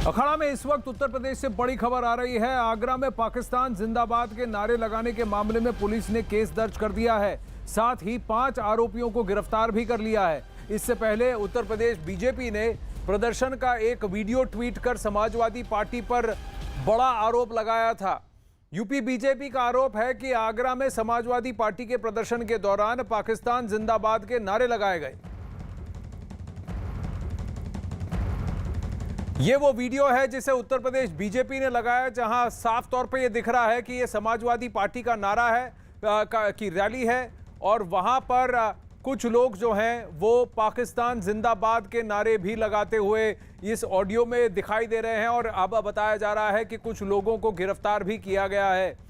अखाड़ा में इस वक्त उत्तर प्रदेश से बड़ी खबर आ रही है। आगरा में पाकिस्तान जिंदाबाद के नारे लगाने के मामले में पुलिस ने केस दर्ज कर दिया है। साथ ही 5 आरोपियों को गिरफ्तार भी कर लिया है। इससे पहले उत्तर प्रदेश बीजेपी ने प्रदर्शन का एक वीडियो ट्वीट कर समाजवादी पार्टी पर बड़ा आरोप लगाया था। यूपी बीजेपी का आरोप है कि आगरा में समाजवादी पार्टी के प्रदर्शन के दौरान पाकिस्तान जिंदाबाद के नारे लगाए गए। ये वो वीडियो है जिसे उत्तर प्रदेश बीजेपी ने लगाया, जहां साफ तौर पे ये दिख रहा है कि ये समाजवादी पार्टी का नारा है की रैली है और वहां पर कुछ लोग जो हैं वो पाकिस्तान जिंदाबाद के नारे भी लगाते हुए इस ऑडियो में दिखाई दे रहे हैं। और अब बताया जा रहा है कि कुछ लोगों को गिरफ्तार भी किया गया है।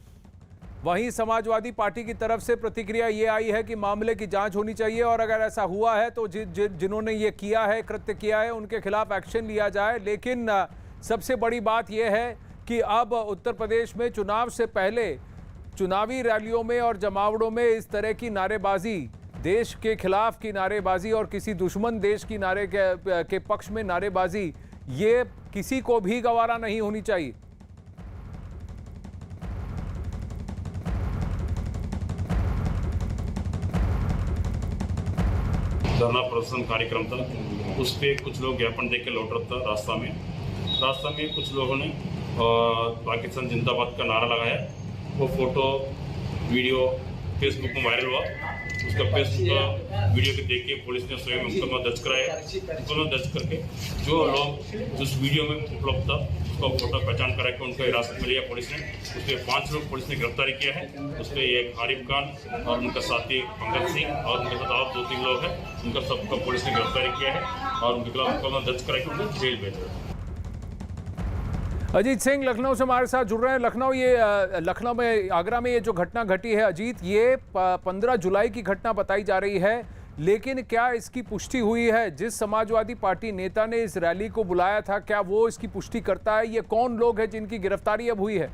वहीं समाजवादी पार्टी की तरफ से प्रतिक्रिया ये आई है कि मामले की जांच होनी चाहिए और अगर ऐसा हुआ है तो जिन्होंने ये किया है, कृत्य किया है, उनके खिलाफ एक्शन लिया जाए। लेकिन सबसे बड़ी बात यह है कि अब उत्तर प्रदेश में चुनाव से पहले चुनावी रैलियों में और जमावड़ों में इस तरह की नारेबाजी, देश के खिलाफ की नारेबाजी और किसी दुश्मन देश की नारे के पक्ष में नारेबाजी, ये किसी को भी गवारा नहीं होनी चाहिए। धरना प्रदर्शन कार्यक्रम था, उस पर कुछ लोग ज्ञापन देकर लौट रहा था। रास्ता में कुछ लोगों ने पाकिस्तान जिंदाबाद का नारा लगाया। वो फोटो वीडियो फेसबुक में वायरल हुआ। उसका फेसबुक का वीडियो को देख के पुलिस ने स्वयं मुकदमा दर्ज कराया। मुकदमा दर्ज करके जो लोग जिस वीडियो में उपलब्ध था उसका फोटो पहचान करा के उनको हिरासत में लिया पुलिस ने। उसके 5 लोग पुलिस ने गिरफ्तारी किया है। उसमें एक आरिफ खान और उनका साथी पंकज सिंह और उनके साथ और 2-3 लोग हैं। उनका सबका पुलिस ने गिरफ्तारी किया है और उनके खिलाफ मुकदमा दर्ज करा के उनको जेल भेजा। अजीत सिंह लखनऊ से हमारे साथ जुड़ रहे हैं। लखनऊ में आगरा में ये जो घटना घटी है अजीत, ये 15 जुलाई की घटना बताई जा रही है, लेकिन क्या इसकी पुष्टि हुई है? जिस समाजवादी पार्टी नेता ने इस रैली को बुलाया था, क्या वो इसकी पुष्टि करता है? ये कौन लोग हैं जिनकी गिरफ्तारी अब हुई है?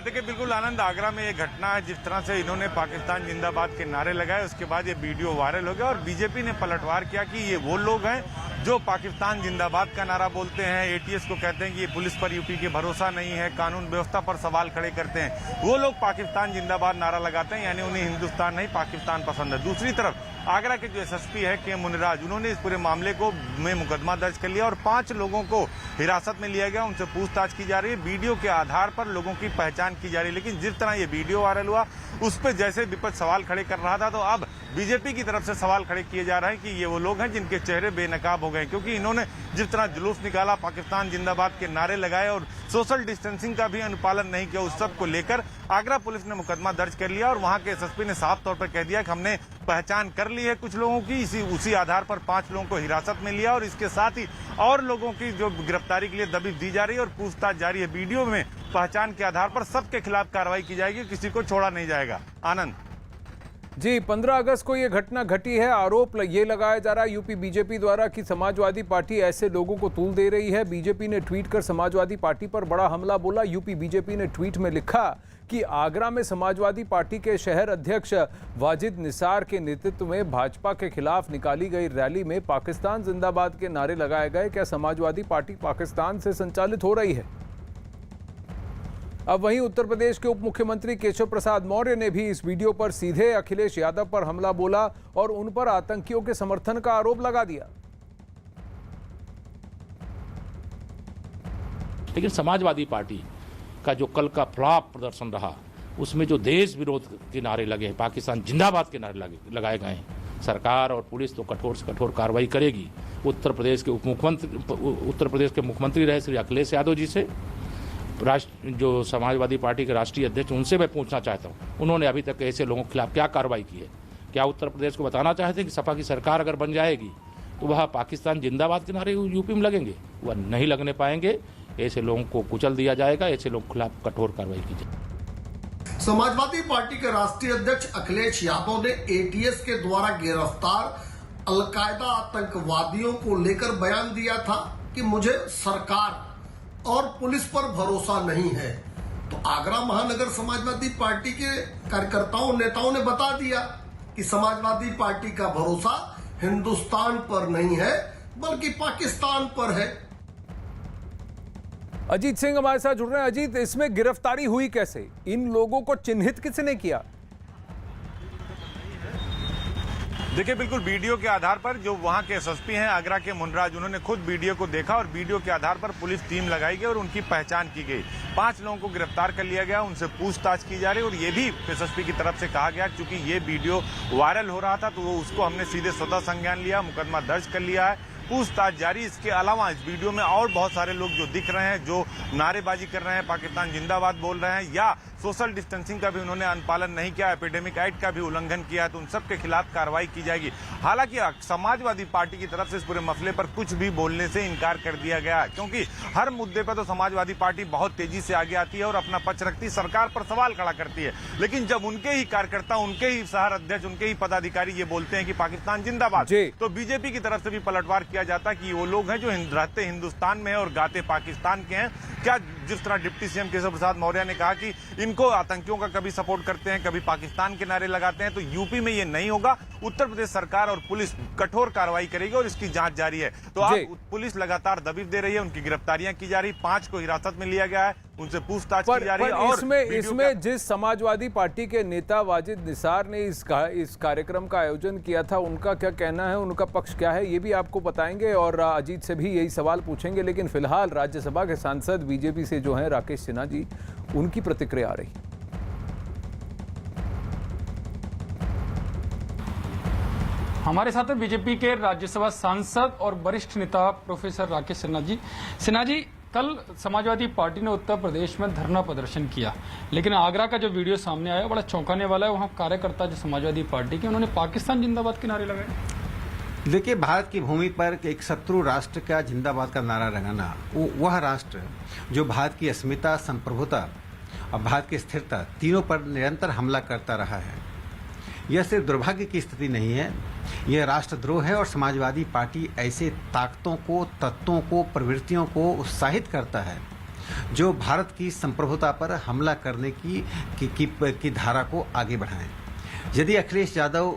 देखिए बिल्कुल आनंद, आगरा में ये घटना है। जिस तरह से इन्होंने पाकिस्तान जिंदाबाद के नारे लगाए, उसके बाद ये वीडियो वायरल हो गया और बीजेपी ने पलटवार किया कि ये वो लोग हैं जो पाकिस्तान जिंदाबाद का नारा बोलते हैं। एटीएस को कहते हैं कि ये पुलिस पर यूपी के भरोसा नहीं है, कानून व्यवस्था पर सवाल खड़े करते हैं। वो लोग पाकिस्तान जिंदाबाद नारा लगाते हैं, यानी उन्हें हिंदुस्तान नहीं पाकिस्तान पसंद है। दूसरी तरफ आगरा के जो एसएसपी है के मुनिराज, उन्होंने इस पूरे मामले को में मुकदमा दर्ज कर लिया और 5 लोगों को हिरासत में लिया गया। उनसे पूछताछ की जा रही है। वीडियो के आधार पर लोगों की पहचान की जा रही है। लेकिन जिस तरह ये वीडियो वायरल हुआ उस पर जैसे विपक्ष सवाल खड़े कर रहा था, तो अब बीजेपी की तरफ से सवाल खड़े किए जा रहे हैं कि ये वो लोग हैं जिनके चेहरे बेनकाब हो गए, क्योंकि इन्होंने जिस तरह जुलूस निकाला, पाकिस्तान जिंदाबाद के नारे लगाए और सोशल डिस्टेंसिंग का भी अनुपालन नहीं किया, उस सब को लेकर आगरा पुलिस ने मुकदमा दर्ज कर लिया और वहां के एसएसपी ने साफ तौर पर कह दिया कि हमने पहचान कर ली है कुछ लोगों की। उसी आधार पर 5 लोगों को हिरासत में लिया और इसके साथ ही और लोगों की जो गिरफ्तारी के लिए दबिश दी जा रही है और पूछताछ जारी है। वीडियो में पहचान के आधार पर सबके खिलाफ कार्रवाई की जाएगी, किसी को छोड़ा नहीं जाएगा। आनंद जी, 15 अगस्त को ये घटना घटी है। आरोप ये लगाया जा रहा है यूपी बीजेपी द्वारा कि समाजवादी पार्टी ऐसे लोगों को तूल दे रही है। बीजेपी ने ट्वीट कर समाजवादी पार्टी पर बड़ा हमला बोला। यूपी बीजेपी ने ट्वीट में लिखा कि आगरा में समाजवादी पार्टी के शहर अध्यक्ष वाजिद निसार के नेतृत्व में भाजपा के खिलाफ निकाली गई रैली में पाकिस्तान जिंदाबाद के नारे लगाए गए। क्या समाजवादी पार्टी पाकिस्तान से संचालित हो रही है? अब वहीं उत्तर प्रदेश के उप मुख्यमंत्री केशव प्रसाद मौर्य ने भी इस वीडियो पर सीधे अखिलेश यादव पर हमला बोला और उन पर आतंकियों के समर्थन का आरोप लगा दिया। लेकिन समाजवादी पार्टी का जो कल का फ्लॉप प्रदर्शन रहा, उसमें जो देश विरोध के नारे लगे, पाकिस्तान जिंदाबाद के नारे लगाए गए हैं, सरकार और पुलिस तो कठोर से कठोर कार्रवाई करेगी। उत्तर प्रदेश के मुख्यमंत्री रहे श्री अखिलेश यादव जी से, जो समाजवादी पार्टी के राष्ट्रीय अध्यक्ष, उनसे मैं पूछना चाहता हूं, उन्होंने अभी तक ऐसे लोगों के खिलाफ क्या कार्रवाई की है? क्या उत्तर प्रदेश को बताना चाहते हैं कि सपा की सरकार अगर बन जाएगी तो वह पाकिस्तान जिंदाबाद के नारे यूपी में लगेंगे? वह नहीं लगने पाएंगे। ऐसे लोगों को कुचल दिया जाएगा, ऐसे लोगों के खिलाफ कठोर कार्रवाई की जाएगी। समाजवादी पार्टी के राष्ट्रीय अध्यक्ष अखिलेश यादव ने एटीएस के द्वारा गिरफ्तार अलकायदा आतंकवादियों को लेकर बयान दिया था कि मुझे सरकार और पुलिस पर भरोसा नहीं है। तो आगरा महानगर समाजवादी पार्टी के कार्यकर्ताओं नेताओं ने बता दिया कि समाजवादी पार्टी का भरोसा हिंदुस्तान पर नहीं है, बल्कि पाकिस्तान पर है। अजीत सिंह हमारे साथ जुड़ रहे हैं। अजीत, इसमें गिरफ्तारी हुई कैसे? इन लोगों को चिन्हित किसने किया? देखिए, बिल्कुल वीडियो के आधार पर जो वहां के एसएसपी हैं आगरा के मुनराज, उन्होंने खुद वीडियो को देखा और वीडियो के आधार पर पुलिस टीम लगाई गई और उनकी पहचान की गई। 5 लोगों को गिरफ्तार कर लिया गया, उनसे पूछताछ की जा रही है और ये भी एसएसपी की तरफ से कहा गया क्योंकि ये वीडियो वायरल हो रहा था तो वो उसको हमने सीधे स्वतः संज्ञान लिया, मुकदमा दर्ज कर लिया है, पूछताछ जारी। इसके अलावा इस वीडियो में और बहुत सारे लोग जो दिख रहे हैं, जो नारेबाजी कर रहे हैं, पाकिस्तान जिंदाबाद बोल रहे हैं या सोशल डिस्टेंसिंग का भी उन्होंने अनुपालन नहीं किया, एपिडेमिक एक्ट का भी उल्लंघन किया है, तो उन सब के खिलाफ कार्रवाई की जाएगी। हालांकि समाजवादी पार्टी की तरफ से इस पूरे मसले पर कुछ भी बोलने से इनकार कर दिया गया है क्योंकि हर मुद्दे पर तो समाजवादी पार्टी बहुत तेजी से आगे आती है और अपना पक्ष रखती है, सरकार पर सवाल खड़ा करती है। लेकिन जब उनके ही कार्यकर्ता, उनके ही शहर अध्यक्ष, उनके ही पदाधिकारी ये बोलते हैं कि पाकिस्तान जिंदाबाद, तो बीजेपी की तरफ से भी पलटवार किया जाता है कि वो लोग हैं जो रहते हिंदुस्तान में और गाते पाकिस्तान के हैं। क्या जिस तरह डिप्टी सीएम केशव प्रसाद मौर्य ने कहा कि इनको आतंकियों का कभी सपोर्ट करते हैं, कभी पाकिस्तान के नारे लगाते हैं, तो यूपी में ये नहीं होगा। उत्तर प्रदेश सरकार और पुलिस कठोर कार्रवाई करेगी और इसकी जांच जारी है। तो अब पुलिस लगातार दबिश दे रही है, उनकी गिरफ्तारियां की जा रही, 5 को हिरासत में लिया गया है, उनसे पूछताछ की जा रही है। और इसमें जिस समाजवादी पार्टी के नेता वाजिद निसार ने इस कार्यक्रम का आयोजन किया था, उनका क्या कहना है, उनका पक्ष क्या है, ये भी आपको बताएंगे और अजीत से भी यही सवाल पूछेंगे। लेकिन फिलहाल राज्यसभा के सांसद बीजेपी से जो हैं राकेश सिन्हा जी, उनकी प्रतिक्रिया आ रही। हमारे साथ बीजेपी के राज्यसभा सांसद और वरिष्ठ नेता प्रोफेसर राकेश सिन्हा जी। सिन्हा जी, कल समाजवादी पार्टी ने उत्तर प्रदेश में धरना प्रदर्शन किया, लेकिन आगरा का जो वीडियो सामने आया बड़ा चौंकाने वाला है। वहां कार्यकर्ता जो समाजवादी पार्टी के, उन्होंने पाकिस्तान जिंदाबाद के नारे लगाए। देखिए, भारत की भूमि पर एक शत्रु राष्ट्र का जिंदाबाद का नारा लगाना, वह राष्ट्र जो भारत की अस्मिता, संप्रभुता और भारत की स्थिरता तीनों पर निरंतर हमला करता रहा है, यह सिर्फ दुर्भाग्य की स्थिति नहीं है, यह राष्ट्रद्रोह है। और समाजवादी पार्टी ऐसे ताकतों को, तत्वों को, प्रवृत्तियों को उत्साहित करता है जो भारत की संप्रभुता पर हमला करने की धारा को आगे बढ़ाएं। यदि अखिलेश यादव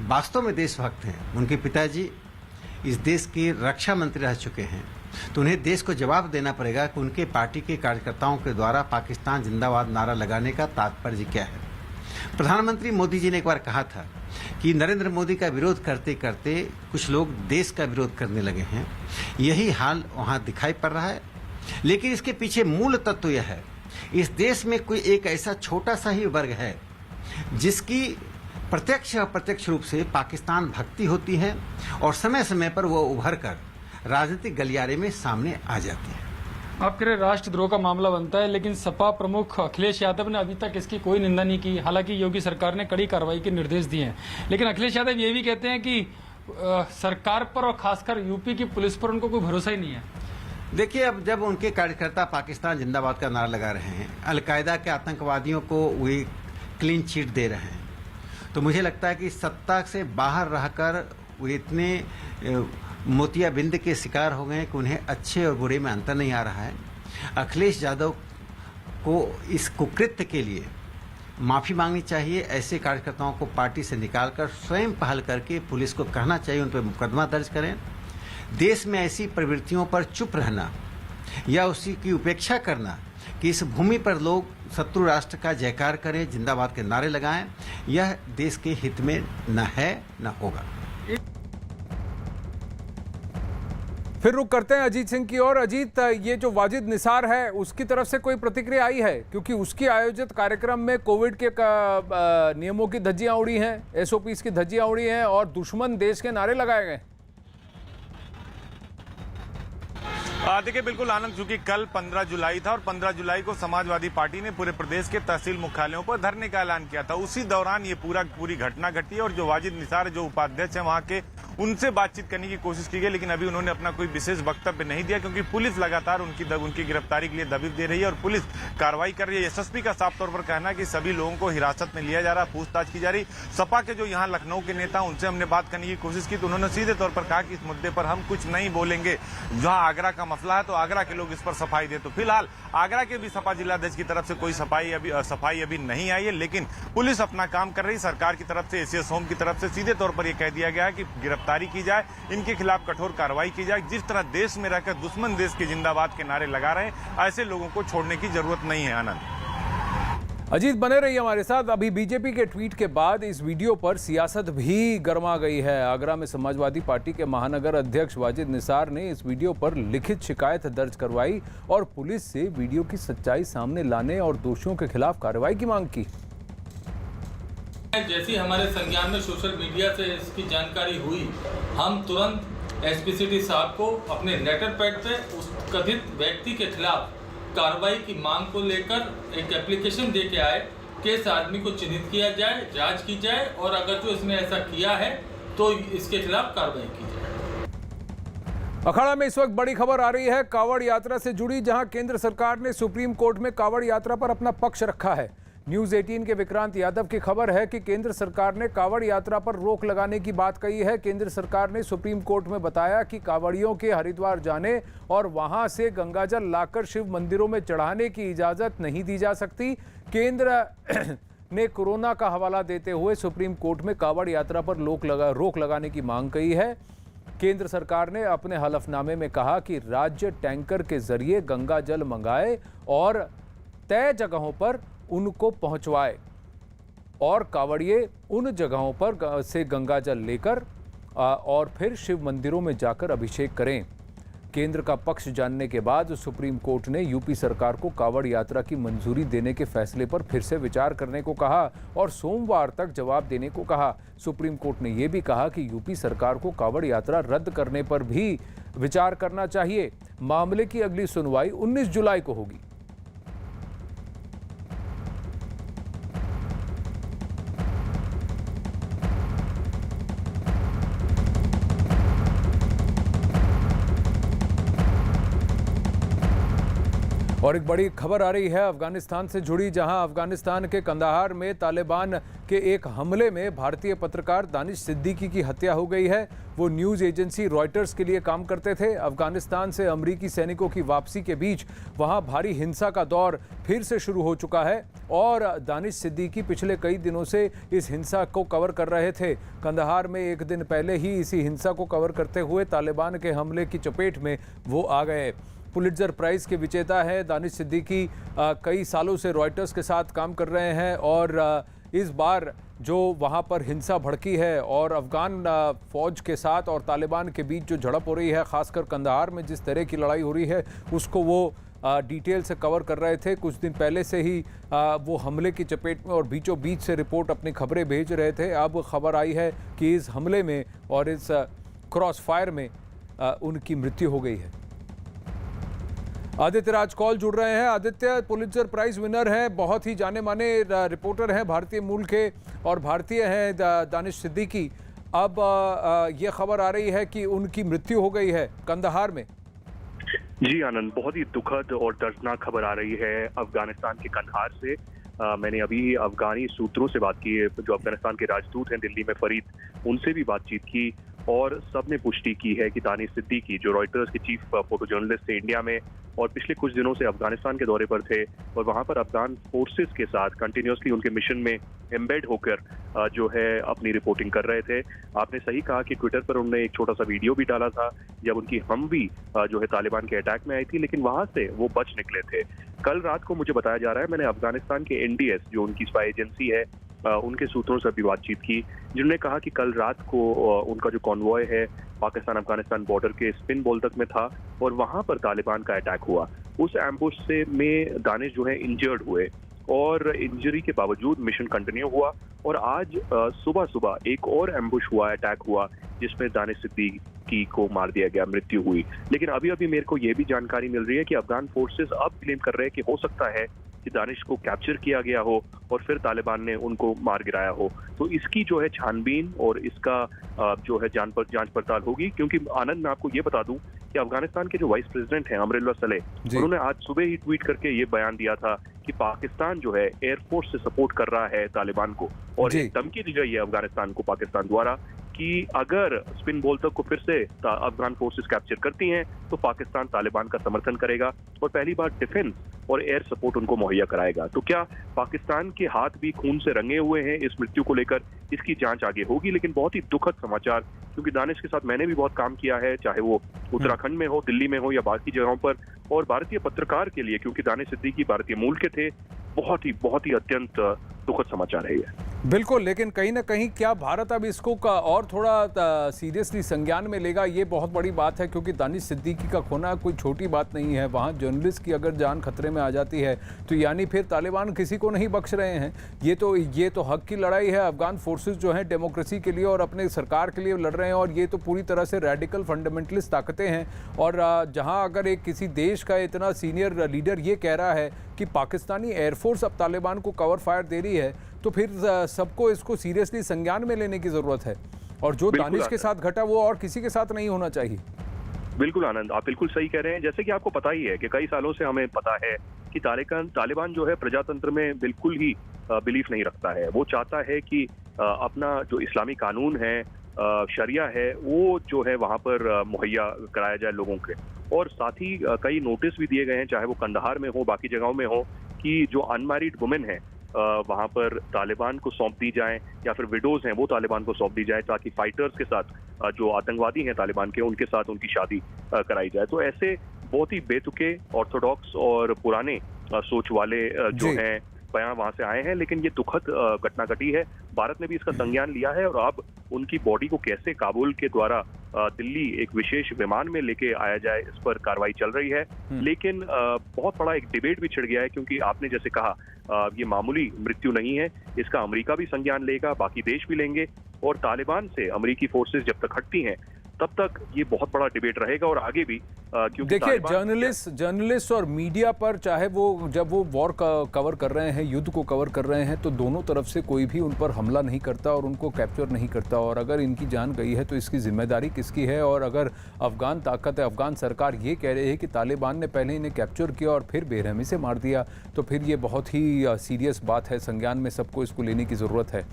वास्तव में देशभक्त हैं, उनके पिताजी इस देश के रक्षा मंत्री रह चुके हैं, तो उन्हें देश को जवाब देना पड़ेगा कि उनके पार्टी के कार्यकर्ताओं के द्वारा पाकिस्तान जिंदाबाद नारा लगाने का तात्पर्य क्या है। प्रधानमंत्री मोदी जी ने एक बार कहा था कि नरेंद्र मोदी का विरोध करते करते कुछ लोग देश का विरोध करने लगे हैं। यही हाल वहां दिखाई पड़ रहा है। लेकिन इसके पीछे मूल तत्व यह है, इस देश में कोई एक ऐसा छोटा सा ही वर्ग है जिसकी प्रत्यक्ष और अप्रत्यक्ष रूप से पाकिस्तान भक्ति होती है और समय समय पर वो उभर कर राजनीतिक गलियारे में सामने आ जाती है। आप कह रहे राष्ट्रद्रोह का मामला बनता है, लेकिन सपा प्रमुख अखिलेश यादव ने अभी तक इसकी कोई निंदा नहीं की। हालांकि योगी सरकार ने कड़ी कार्रवाई के निर्देश दिए हैं, लेकिन अखिलेश यादव ये भी कहते हैं कि सरकार पर और खासकर यूपी की पुलिस पर उनको कोई भरोसा ही नहीं है। देखिए, अब जब उनके कार्यकर्ता पाकिस्तान जिंदाबाद का नारा लगा रहे हैं, अलकायदा के आतंकवादियों को वे क्लीन चिट दे रहे हैं, तो मुझे लगता है कि सत्ता से बाहर रहकर वे इतने मोतियाबिंद के शिकार हो गए कि उन्हें अच्छे और बुरे में अंतर नहीं आ रहा है। अखिलेश यादव को इस कुकृत्य के लिए माफ़ी मांगनी चाहिए। ऐसे कार्यकर्ताओं को पार्टी से निकालकर स्वयं पहल करके पुलिस को कहना चाहिए उन पर मुकदमा दर्ज करें। देश में ऐसी प्रवृत्तियों पर चुप रहना या उसी की उपेक्षा करना कि इस भूमि पर लोग शत्रु राष्ट्र का जयकार करें, जिंदाबाद के नारे लगाएं, यह देश के हित में न है न होगा। फिर रुक करते हैं अजीत सिंह की ओर। अजीत, ये जो वाजिद निसार है उसकी तरफ से कोई प्रतिक्रिया आई है? क्योंकि उसकी आयोजित कार्यक्रम में कोविड के नियमों की धज्जियां उड़ी हैं, एसओपीज की धज्जियां उड़ी हैं और दुश्मन देश के नारे लगाए गए। देखिए, बिल्कुल आनंद, चूंकि कल 15 जुलाई था और 15 जुलाई को समाजवादी पार्टी ने पूरे प्रदेश के तहसील मुख्यालयों पर धरने का ऐलान किया था। उसी दौरान ये पूरी घटना घटी और जो वाजिद निसार जो उपाध्यक्ष है वहां के, उनसे बातचीत करने की कोशिश की गई, लेकिन अभी उन्होंने अपना कोई विशेष वक्तव्य नहीं दिया क्योंकि पुलिस लगातार उनकी गिरफ्तारी के लिए दबिश दे रही है और पुलिस कार्रवाई कर रही है। एसएसपी का साफ तौर पर कहना है कि सभी लोगों को हिरासत में लिया जा रहा, पूछताछ की जा रही। सपा के जो यहाँ लखनऊ के नेता, उनसे हमने बात करने की कोशिश की तो उन्होंने सीधे तौर पर कहा कि इस मुद्दे पर हम कुछ नहीं बोलेंगे। जहां आगरा का मसला है तो आगरा के लोग इस पर सफाई दे। तो फिलहाल आगरा के भी सपा जिलाध्यक्ष की तरफ से कोई सफाई अभी नहीं आई है, लेकिन पुलिस अपना काम कर रही। सरकार की तरफ से, एसीएस होम की तरफ से सीधे तौर पर यह कह दिया गया है कि गिरफ्तार गिरफ्तारी की जाए, इनके खिलाफ कठोर कार्रवाई की जाए। जिस तरह देश में रहकर दुश्मन देश के जिंदाबाद के नारे लगा रहे हैं, ऐसे लोगों को छोड़ने की जरूरत नहीं है। आनंद, अजीत बने रहिए हमारे साथ। अभी बीजेपी के ट्वीट के बाद इस वीडियो पर सियासत भी गर्मा गई है। आगरा में समाजवादी पार्टी के महानगर अध्यक्ष वाजिद निसार ने इस वीडियो पर लिखित शिकायत दर्ज करवाई और पुलिस से वीडियो की सच्चाई सामने लाने और दोषियों के खिलाफ कार्रवाई की मांग की। जैसे हमारे संज्ञान में सोशल मीडिया से इसकी जानकारी हुई, हम तुरंत एसपीसीटी साहब को अपने लेटर पैड पे उस कथित व्यक्ति के खिलाफ कार्रवाई की मांग को लेकर एक एप्लीकेशन दे के आए कि इस आदमी को चिन्हित किया जाए, जांच की जाए और अगर जो इसने ऐसा किया है तो इसके खिलाफ कार्रवाई की जाए। अखाड़ा में इस वक्त बड़ी खबर आ रही है कांवड़ यात्रा से जुड़ी, जहां केंद्र सरकार ने सुप्रीम कोर्ट में कांवड़ यात्रा पर अपना पक्ष रखा है। न्यूज 18 के विक्रांत यादव की खबर है कि केंद्र सरकार ने कांवड़ यात्रा पर रोक लगाने की बात कही है। केंद्र सरकार ने सुप्रीम कोर्ट में बताया कि कांवड़ियों के हरिद्वार जाने और वहां से गंगाजल लाकर शिव मंदिरों में चढ़ाने की इजाजत नहीं दी जा सकती। केंद्र ने कोरोना का हवाला देते हुए सुप्रीम कोर्ट में कांवड़ यात्रा पर रोक लगाने की मांग कही है। केंद्र सरकार ने अपने हलफनामे में कहा कि राज्य टैंकर के जरिए गंगा जल मंगाए और तय जगहों पर उनको पहुंचवाए और कांवड़िए उन जगहों पर से गंगा जल लेकर और फिर शिव मंदिरों में जाकर अभिषेक करें। केंद्र का पक्ष जानने के बाद सुप्रीम कोर्ट ने यूपी सरकार को कांवड़ यात्रा की मंजूरी देने के फैसले पर फिर से विचार करने को कहा और सोमवार तक जवाब देने को कहा। सुप्रीम कोर्ट ने यह भी कहा कि यूपी सरकार को कांवड़ यात्रा रद्द करने पर भी विचार करना चाहिए। मामले की अगली सुनवाई 19 जुलाई को होगी। और एक बड़ी खबर आ रही है अफगानिस्तान से जुड़ी, जहां अफगानिस्तान के कंदाहार में तालिबान के एक हमले में भारतीय पत्रकार दानिश सिद्दीकी की हत्या हो गई है। वो न्यूज़ एजेंसी रॉयटर्स के लिए काम करते थे। अफगानिस्तान से अमेरिकी सैनिकों की वापसी के बीच वहां भारी हिंसा का दौर फिर से शुरू हो चुका है और दानिश सिद्दीकी पिछले कई दिनों से इस हिंसा को कवर कर रहे थे। कंदाहार में एक दिन पहले ही इसी हिंसा को कवर करते हुए तालिबान के हमले की चपेट में वो आ गए। पुलित्जर प्राइज़ के विजेता है दानिश सिद्दीकी, कई सालों से रॉयटर्स के साथ काम कर रहे हैं और इस बार जो वहां पर हिंसा भड़की है और अफगान फौज के साथ और तालिबान के बीच जो झड़प हो रही है, खासकर कंदाहार में जिस तरह की लड़ाई हो रही है, उसको वो डिटेल से कवर कर रहे थे। कुछ दिन पहले से ही वो हमले की चपेट में और बीचों बीच से रिपोर्ट अपनी खबरें भेज रहे थे। अब खबर आई है कि इस हमले में और इस क्रॉस फायर में उनकी मृत्यु हो गई है। आदित्य राजकौल जुड़ रहे हैं। आदित्य, पुलित्जर प्राइज विनर हैं, बहुत ही जाने माने रिपोर्टर हैं, भारतीय मूल के और भारतीय हैं दानिश सिद्दीकी। अब ये खबर आ रही है कि उनकी मृत्यु हो गई है कंदाहार में। जी आनंद, बहुत ही दुखद और दर्दनाक खबर आ रही है अफगानिस्तान के कंधार से। मैंने अभी अफगानी सूत्रों से बात की, जो अफगानिस्तान के राजदूत हैं दिल्ली में फरीद, उनसे भी बातचीत की और सबने पुष्टि की है कि दानिश सिद्दीकी, जो रॉयटर्स के चीफ फोटो जर्नलिस्ट थे इंडिया में और पिछले कुछ दिनों से अफगानिस्तान के दौरे पर थे और वहां पर अफगान फोर्सेस के साथ कंटिन्यूसली उनके मिशन में एम्बेड होकर जो है अपनी रिपोर्टिंग कर रहे थे। आपने सही कहा कि ट्विटर पर उन्होंने एक छोटा सा वीडियो भी डाला था जब उनकी हमवी जो है तालिबान के अटैक में आई थी, लेकिन वहां से वो बच निकले थे। कल रात को मुझे बताया जा रहा है, मैंने अफगानिस्तान के एनडीएस, जो उनकी स्पाई एजेंसी है, उनके सूत्रों से भी बातचीत की, जिन्होंने कहा कि कल रात को उनका जो कॉन्वॉय है पाकिस्तान अफगानिस्तान बॉर्डर के स्पिन बोल्दक में था और वहां पर तालिबान का अटैक हुआ। उस एम्बुश से में दानिश जो है इंजर्ड हुए और इंजरी के बावजूद मिशन कंटिन्यू हुआ और आज सुबह सुबह एक और एम्बुश हुआ, अटैक हुआ, जिसमें दानिश सिद्दीकी को मार दिया गया, मृत्यु हुई। लेकिन अभी अभी मेरे को ये भी जानकारी मिल रही है कि अफगान फोर्सेस अब क्लेम कर रहे हैं कि हो सकता है कि दानिश को कैप्चर किया गया हो और फिर तालिबान ने उनको मार गिराया हो। तो इसकी जो है छानबीन और इसका जो है जांच पड़ताल होगी, क्योंकि आनंद, मैं आपको ये बता दूं कि अफगानिस्तान के जो वाइस प्रेसिडेंट हैं अमरुल्लाह सलेह, उन्होंने आज सुबह ही ट्वीट करके ये बयान दिया था कि पाकिस्तान जो है एयरफोर्स से सपोर्ट कर रहा है तालिबान को और एक धमकी दी गई है अफगानिस्तान को पाकिस्तान द्वारा कि अगर स्पिन बॉल तक को फिर से अफगान फोर्सेस कैप्चर करती हैं तो पाकिस्तान तालिबान का समर्थन करेगा और पहली बार डिफेंस और एयर सपोर्ट उनको मुहैया कराएगा। तो क्या पाकिस्तान के हाथ भी खून से रंगे हुए हैं इस मृत्यु को लेकर, इसकी जांच आगे होगी। लेकिन बहुत ही दुखद समाचार, क्योंकि दानिश के साथ मैंने भी बहुत काम किया है, चाहे वो उत्तराखंड में हो, दिल्ली में हो या बाकी जगहों पर, और भारतीय पत्रकार के लिए, क्योंकि दानिश सिद्दीकी भारतीय मूल के थे, बहुत ही अत्यंत दुखद समाचार है ये। बिल्कुल, लेकिन कहीं ना कहीं क्या भारत अब इसको और थोड़ा सीरियसली संज्ञान में लेगा, ये बहुत बड़ी बात है, क्योंकि दानिश सिद्दीकी का खोना कोई छोटी बात नहीं है। वहाँ जर्नलिस्ट की अगर जान खतरे में आ जाती है तो यानी फिर तालिबान किसी को नहीं बख्श रहे हैं। ये तो हक की लड़ाई है। अफगान फोर्सेस जो हैं डेमोक्रेसी के लिए और अपने सरकार के लिए लड़ रहे हैं, और ये तो पूरी तरह से रेडिकल फंडामेंटलिस्ट ताकतें हैं। और जहाँ अगर एक किसी देश का इतना सीनियर लीडर ये कह रहा है कि पाकिस्तानी एयरफोर्स अब तालिबान को कवर फायर दे रही है, तो फिर सबको इसको सीरियसली संज्ञान में लेने की जरूरत है। और जो दानिश के साथ घटा वो और किसी के साथ नहीं होना चाहिए। बिल्कुल आनंद, आप बिल्कुल सही कह रहे हैं। जैसे कि आपको पता ही है कि कई सालों से हमें पता है कि तालिबान जो है प्रजातंत्र में बिल्कुल ही बिलीफ नहीं रखता है। वो चाहता है कि अपना जो इस्लामी कानून है, शरिया है, वो जो है वहाँ पर मुहैया कराया जाए लोगों के। और साथ ही कई नोटिस भी दिए गए हैं, चाहे वो कंदहार में हो, बाकी जगहों में हो, कि जो अनमैरिड वुमेन है वहाँ पर तालिबान को सौंप दी जाए, या फिर विडोज हैं वो तालिबान को सौंप दी जाए, ताकि फाइटर्स के साथ जो आतंकवादी हैं तालिबान के, उनके साथ उनकी शादी कराई जाए। तो ऐसे बहुत ही बेतुके, ऑर्थोडॉक्स और पुराने सोच वाले जो हैं बयान वहां से आए हैं। लेकिन ये दुखद घटना घटी है। भारत ने भी इसका संज्ञान लिया है और अब उनकी बॉडी को कैसे काबुल के द्वारा दिल्ली एक विशेष विमान में लेके आया जाए, इस पर कार्रवाई चल रही है। लेकिन बहुत बड़ा एक डिबेट भी छिड़ गया है, क्योंकि आपने जैसे कहा ये मामूली मृत्यु नहीं है, इसका अमेरिका भी संज्ञान लेगा, बाकी देश भी लेंगे। और तालिबान से अमेरिकी फोर्सेस जब तक हटती हैं तब तक ये बहुत बड़ा डिबेट रहेगा और आगे भी, क्योंकि देखिए जर्नलिस्ट और मीडिया पर, चाहे वो जब वो वॉर कवर कर रहे हैं, युद्ध को कवर कर रहे हैं, तो दोनों तरफ से कोई भी उन पर हमला नहीं करता और उनको कैप्चर नहीं करता। और अगर इनकी जान गई है तो इसकी जिम्मेदारी किसकी है? और अगर अफगान ताकत है, अफगान सरकार ये कह रही है कि तालिबान ने पहले इन्हें कैप्चर किया और फिर बेरहमी से मार दिया, तो फिर ये बहुत ही सीरियस बात है। संज्ञान में सबको इसको लेने की ज़रूरत है।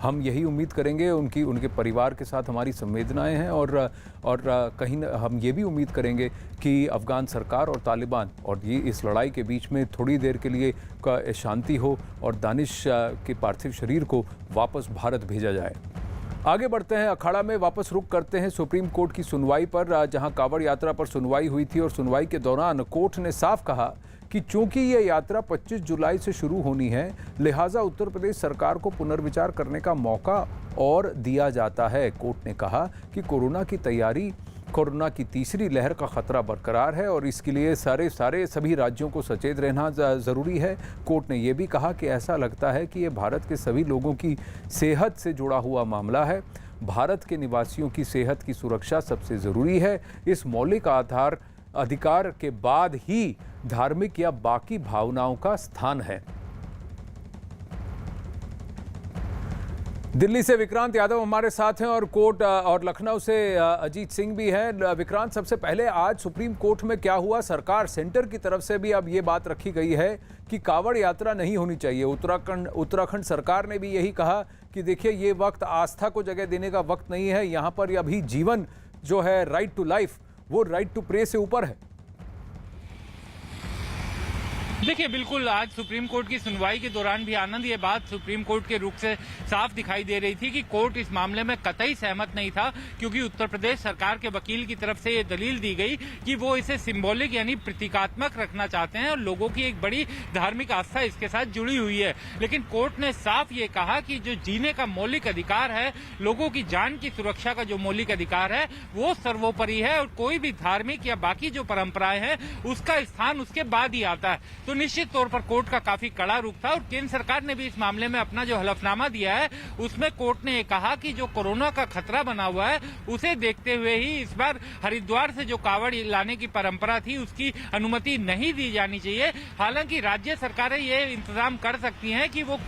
हम यही उम्मीद करेंगे, उनके परिवार के साथ हमारी संवेदनाएं हैं, और कहीं हम ये भी उम्मीद करेंगे कि अफ़गान सरकार और तालिबान और ये इस लड़ाई के बीच में थोड़ी देर के लिए शांति हो और दानिश के पार्थिव शरीर को वापस भारत भेजा जाए। आगे बढ़ते हैं, अखाड़ा में वापस रुक करते हैं सुप्रीम कोर्ट की सुनवाई पर, जहां कांवड़ यात्रा पर सुनवाई हुई थी। और सुनवाई के दौरान कोर्ट ने साफ कहा कि चूंकि ये यात्रा 25 जुलाई से शुरू होनी है, लिहाजा उत्तर प्रदेश सरकार को पुनर्विचार करने का मौका और दिया जाता है। कोर्ट ने कहा कि कोरोना की तीसरी लहर का खतरा बरकरार है और इसके लिए सभी राज्यों को सचेत रहना ज़रूरी है। कोर्ट ने यह भी कहा कि ऐसा लगता है कि ये भारत के सभी लोगों की सेहत से जुड़ा हुआ मामला है। भारत के निवासियों की सेहत की सुरक्षा सबसे ज़रूरी है। इस मौलिक अधिकार के बाद ही धार्मिक या बाकी भावनाओं का स्थान है। दिल्ली से विक्रांत यादव हमारे साथ हैं और कोर्ट और लखनऊ से अजीत सिंह भी हैं। विक्रांत, सबसे पहले आज सुप्रीम कोर्ट में क्या हुआ? सरकार सेंटर की तरफ से भी अब ये बात रखी गई है कि कांवड़ यात्रा नहीं होनी चाहिए। उत्तराखंड सरकार ने भी यही कहा कि देखिए, ये वक्त आस्था को जगह देने का वक्त नहीं है। यहाँ पर अभी जीवन जो है, राइट टू लाइफ, वो राइट टू प्रे से ऊपर है। देखिए, बिल्कुल आज सुप्रीम कोर्ट की सुनवाई के दौरान भी आनंद ये बात सुप्रीम कोर्ट के रुख से साफ दिखाई दे रही थी कि कोर्ट इस मामले में कतई सहमत नहीं था, क्योंकि उत्तर प्रदेश सरकार के वकील की तरफ से ये दलील दी गई कि वो इसे सिंबॉलिक यानी प्रतीकात्मक रखना चाहते हैं और लोगों की एक बड़ी धार्मिक आस्था इसके साथ जुड़ी हुई है। लेकिन कोर्ट ने साफ ये कहा कि जो जीने का मौलिक अधिकार है, लोगों की जान की सुरक्षा का जो मौलिक अधिकार है, वो सर्वोपरि है और कोई भी धार्मिक या बाकी जो परंपराएं हैं उसका स्थान उसके बाद ही आता है। तो निश्चित तौर पर कोर्ट का काफी कड़ा रुख था और केंद्र सरकार ने भी इस मामले में अपना जो हलफनामा दिया है उसमें कोर्ट ने कहा कि जो कोरोना का खतरा बना हुआ है उसे देखते हुए ही इस बार हरिद्वार से जो कांवड़ लाने की परंपरा थी उसकी अनुमति नहीं दी जानी चाहिए। हालांकि राज्य सरकारें ये इंतजाम कर सकती हैं कि वो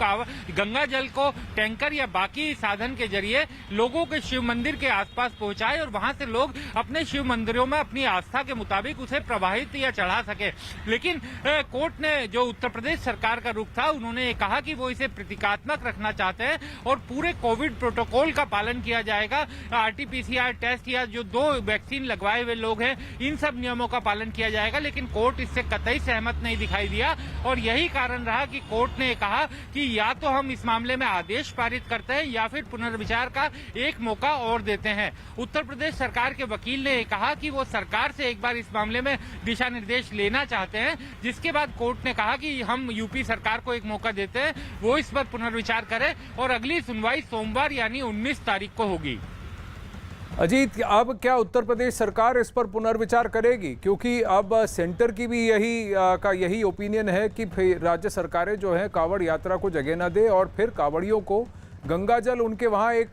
गंगा जल को टैंकर या बाकी साधन के जरिए लोगों के शिव मंदिर के आसपास पहुंचाए और वहां से लोग अपने शिव मंदिरों में अपनी आस्था के मुताबिक उसे प्रवाहित या चढ़ा सके। लेकिन कोर्ट कोर्ट ने जो उत्तर प्रदेश सरकार का रुख था, उन्होंने कहा कि वो इसे प्रतीकात्मक रखना चाहते हैं और पूरे कोविड प्रोटोकॉल का पालन किया जाएगा। आरटीपीसीआर टेस्ट या जो 2 वैक्सीन लगवाए हुए लोग हैं, इन सब नियमों का पालन किया जाएगा। लेकिन कोर्ट इससे कतई सहमत नहीं दिखाई दिया और यही कारण रहा कि कोर्ट ने कहा कि या तो हम इस मामले में आदेश पारित करते हैं या फिर पुनर्विचार का एक मौका और देते हैं। उत्तर प्रदेश सरकार के वकील ने कहा कि वो सरकार से एक बार इस मामले में दिशा निर्देश लेना चाहते हैं, जिसके बाद कोर्ट ने कहा कि हम यूपी सरकार को एक मौका देते हैं, वो इस पर पुनर्विचार करे और अगली सुनवाई सोमवार यानी 19 तारीख को होगी। अजीत, अब क्या उत्तर प्रदेश सरकार इस पर पुनर्विचार करेगी? क्योंकि अब सेंटर की भी यही ओपिनियन है कि फिर राज्य सरकारें जो है कांवड़ यात्रा को जगह न दे और फिर कांवड़ियों को गंगा जल उनके वहाँ एक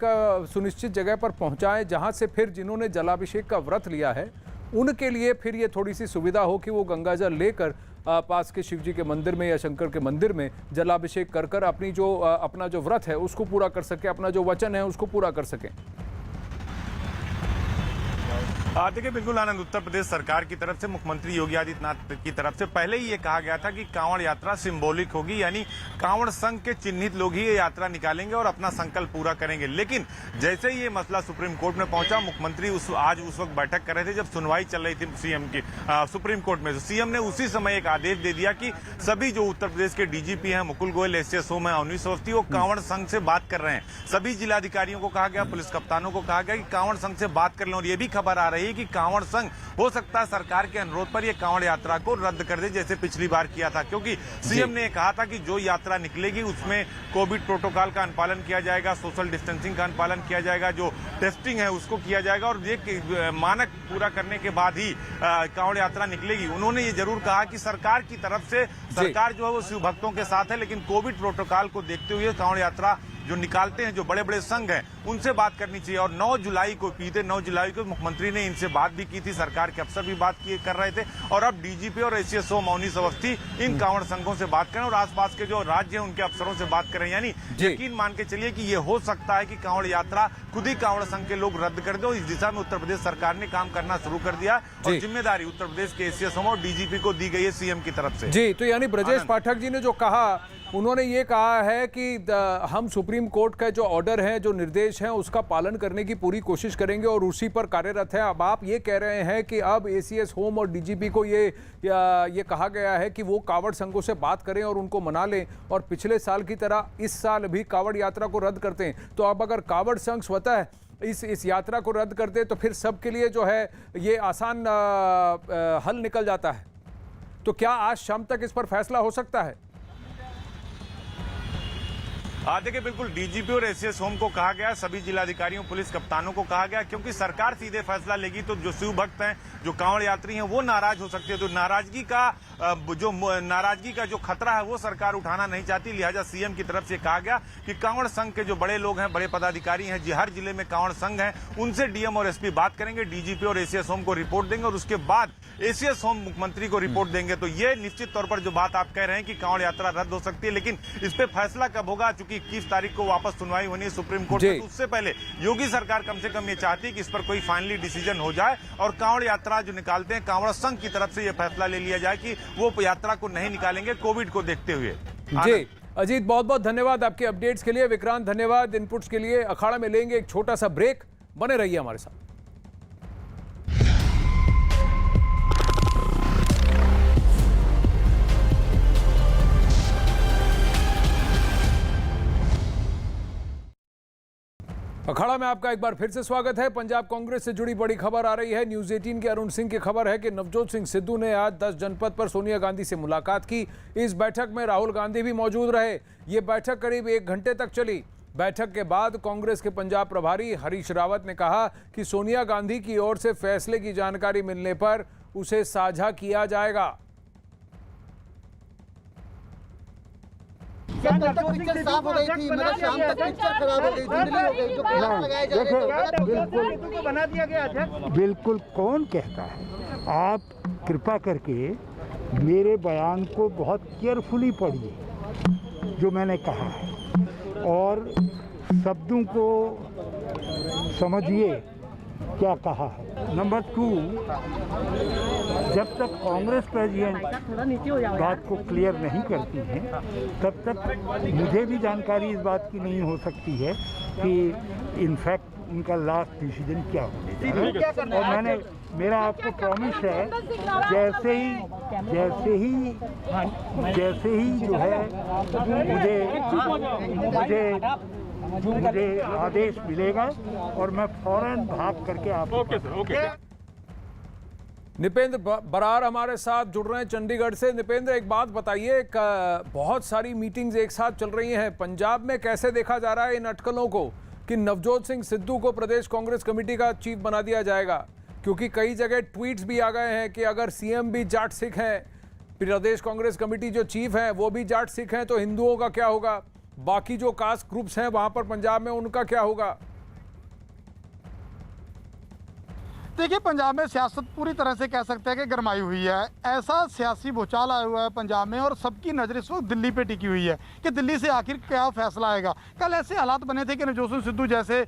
सुनिश्चित जगह पर पहुँचाएं, जहाँ से फिर जिन्होंने जलाभिषेक का व्रत लिया है उनके लिए फिर ये थोड़ी सी सुविधा हो कि वो गंगा जल लेकर पास के शिव जी के मंदिर में या शंकर के मंदिर में जलाभिषेक कर अपना जो व्रत है उसको पूरा कर सके, अपना जो वचन है उसको पूरा कर सकें। देखिए बिल्कुल आनंद, उत्तर प्रदेश सरकार की तरफ से मुख्यमंत्री योगी आदित्यनाथ की तरफ से पहले ही ये कहा गया था कि कांवड़ यात्रा सिंबॉलिक होगी, यानी कांवड़ संघ के चिन्हित लोग ही ये यात्रा निकालेंगे और अपना संकल्प पूरा करेंगे। लेकिन जैसे ही ये मसला सुप्रीम कोर्ट में पहुंचा, मुख्यमंत्री आज उस वक्त बैठक कर रहे थे जब सुनवाई चल रही थी सीएम की सुप्रीम कोर्ट में। सीएम ने उसी समय एक आदेश दे दिया कि सभी जो उत्तर प्रदेश के डीजीपी हैं, मुकुल गोयल, एसएस होम है, अवनीश अवस्थी, वो कांवड़ संघ से बात कर रहे हैं। सभी जिलाधिकारियों को कहा गया, पुलिस कप्तानों को कहा गया कि कांवड़ संघ से बात कर लें। और ये भी खबर आ रही है कि कांवड़ संघ हो सकता है सरकार के अनुरोध पर यह कांवड़ यात्रा को रद्द कर दे, जैसे पिछली बार किया था। क्योंकि सीएम ने कहा था कि जो यात्रा निकलेगी उसमें कोविड प्रोटोकॉल का अनुपालन किया जाएगा, सोशल डिस्टेंसिंग का अनुपालन किया जाएगा, जो टेस्टिंग है उसको किया जाएगा और ये मानक पूरा करने के बाद ही कांवड़ यात्रा निकलेगी। उन्होंने ये जरूर कहा कि सरकार की तरफ से सरकार जो है वो शिव भक्तों के साथ है, लेकिन कोविड प्रोटोकॉल को देखते हुए कांवड़ यात्रा जो निकालते हैं, जो बड़े बड़े संघ हैं, उनसे बात करनी चाहिए। और 9 जुलाई को मुख्यमंत्री ने इनसे बात भी की थी, सरकार के अफसर भी बात कर रहे थे। और अब डीजीपी और एसीएस अवनीश अवस्थी इन कांवड़ संघों से बात करें और आसपास के जो राज्य हैं उनके अफसरों से बात करें। यानी यकीन मान के चलिए कि ये हो सकता है कि कांवड़ यात्रा खुद ही कांवड़ संघ के लोग रद्द कर दो। इस दिशा में उत्तर प्रदेश सरकार ने काम करना शुरू कर दिया और जिम्मेदारी उत्तर प्रदेश के एसीएस और डीजीपी को दी गई है सीएम की तरफ से। जी, तो यानी ब्रजेश पाठक जी ने जो कहा, उन्होंने ये कहा है कि हम सुप्रीम कोर्ट का जो ऑर्डर है, जो निर्देश हैं, उसका पालन करने की पूरी कोशिश करेंगे और उसी पर कार्यरत है। अब आप ये कह रहे हैं कि अब एसीएस होम और डीजीपी को ये कहा गया है कि वो कांवड़ संघों से बात करें और उनको मना लें और पिछले साल की तरह इस साल भी कांवड़ यात्रा को रद्द करते हैं। तो अब अगर कांवड़ संघ स्वतः इस यात्रा को रद्द करते तो फिर सबके लिए जो है ये आसान हल निकल जाता है। तो क्या आज शाम तक इस पर फैसला हो सकता है? देखिए बिल्कुल, डीजीपी और एसीएस होम को कहा गया, सभी जिलाधिकारियों, पुलिस कप्तानों को कहा गया, क्योंकि सरकार सीधे फैसला लेगी तो जो शिव भक्त हैं, जो कांवड़ यात्री हैं, वो नाराज हो सकते हैं। तो नाराजगी का जो खतरा है वो सरकार उठाना नहीं चाहती। लिहाजा सीएम की तरफ से कहा गया कि कांवड़ संघ के जो बड़े लोग हैं, बड़े पदाधिकारी हैं, हर जिले में कांवड़ संघ है, उनसे डीएम और एसपी बात करेंगे, डीजीपी और एसीएस होम को रिपोर्ट देंगे और उसके बाद एसीएस होम मुख्यमंत्री को रिपोर्ट देंगे। तो ये निश्चित तौर पर जो बात आप कह रहे हैं कि कांवड़ यात्रा रद्द हो सकती है, लेकिन इस पे फैसला कब होगा? चूंकि 21 तारीख को वापस सुनवाई होनी है सुप्रीम कोर्ट में, तो उससे पहले योगी सरकार कम से कम ये चाहती है कि इस पर कोई फाइनली डिसीजन हो जाए और कांवड़ यात्रा जो निकालते हैं, कांवड़ संघ की तरफ से ये फैसला ले लिया जाए कि वो यात्रा को नहीं निकालेंगे कोविड को देखते हुए। जी अजीत, बहुत बहुत धन्यवाद आपके अपडेट्स के लिए। विक्रांत, धन्यवाद इनपुट्स के लिए। अखाड़ा में लेंगे एक छोटा सा ब्रेक, बने रहिए हमारे साथ। अखाड़ा में आपका एक बार फिर से स्वागत है। पंजाब कांग्रेस से जुड़ी बड़ी खबर आ रही है। न्यूज 18 के अरुण सिंह की खबर है कि नवजोत सिंह सिद्धू ने आज 10 जनपद पर सोनिया गांधी से मुलाकात की। इस बैठक में राहुल गांधी भी मौजूद रहे। ये बैठक करीब 1 घंटे तक चली। बैठक के बाद कांग्रेस के पंजाब प्रभारी हरीश रावत ने कहा कि सोनिया गांधी की ओर से फैसले की जानकारी मिलने पर उसे साझा किया जाएगा। साफ हो गई थी, मतलब शाम तक पिक्चर खराब हो गई, धुंधली हो गई, जो लगाए जा रहे बना दिया गया। बिल्कुल, कौन कहता है? आप कृपा करके मेरे बयान को बहुत केयरफुली पढ़िए जो मैंने कहा है और शब्दों को समझिए क्या कहा है। नंबर 2, जब तक कांग्रेस प्रेसिडेंट बात को क्लियर नहीं करती है तब तक मुझे भी जानकारी इस बात की नहीं हो सकती है कि इनफैक्ट उनका लास्ट डिसीजन क्या होगा। और मेरा आपको प्रॉमिस है, जैसे ही जो है मुझे आदेश मिलेगा और मैं फौरन भाग करके आपको। निपेंद्र बरार हमारे साथ जुड़ रहे हैं चंडीगढ़ से। निपेंद्र, एक बात बताइए, बहुत सारी मीटिंग्स एक साथ चल रही हैं पंजाब में, कैसे देखा जा रहा है इन अटकलों को कि नवजोत सिंह सिद्धू को प्रदेश कांग्रेस कमेटी का चीफ बना दिया जाएगा? क्योंकि कई जगह ट्वीट्स भी आ गए हैं कि अगर सीएम भी जाट सिख हैं, प्रदेश कांग्रेस कमेटी जो चीफ हैं वो भी जाट सिख हैं, तो हिंदुओं का क्या होगा? बाकी जो कास्ट ग्रुप्स हैं वहां पर पंजाब में, उनका क्या होगा? देखिए, पंजाब में सियासत पूरी तरह से कह सकते हैं कि गरमाई हुई है। ऐसा सियासी भूचाल आया हुआ है पंजाब में और सबकी नज़र इस वक्त दिल्ली पे टिकी हुई है कि दिल्ली से आखिर क्या फैसला आएगा। कल ऐसे हालात बने थे कि नवजोत सिंह सिद्धू जैसे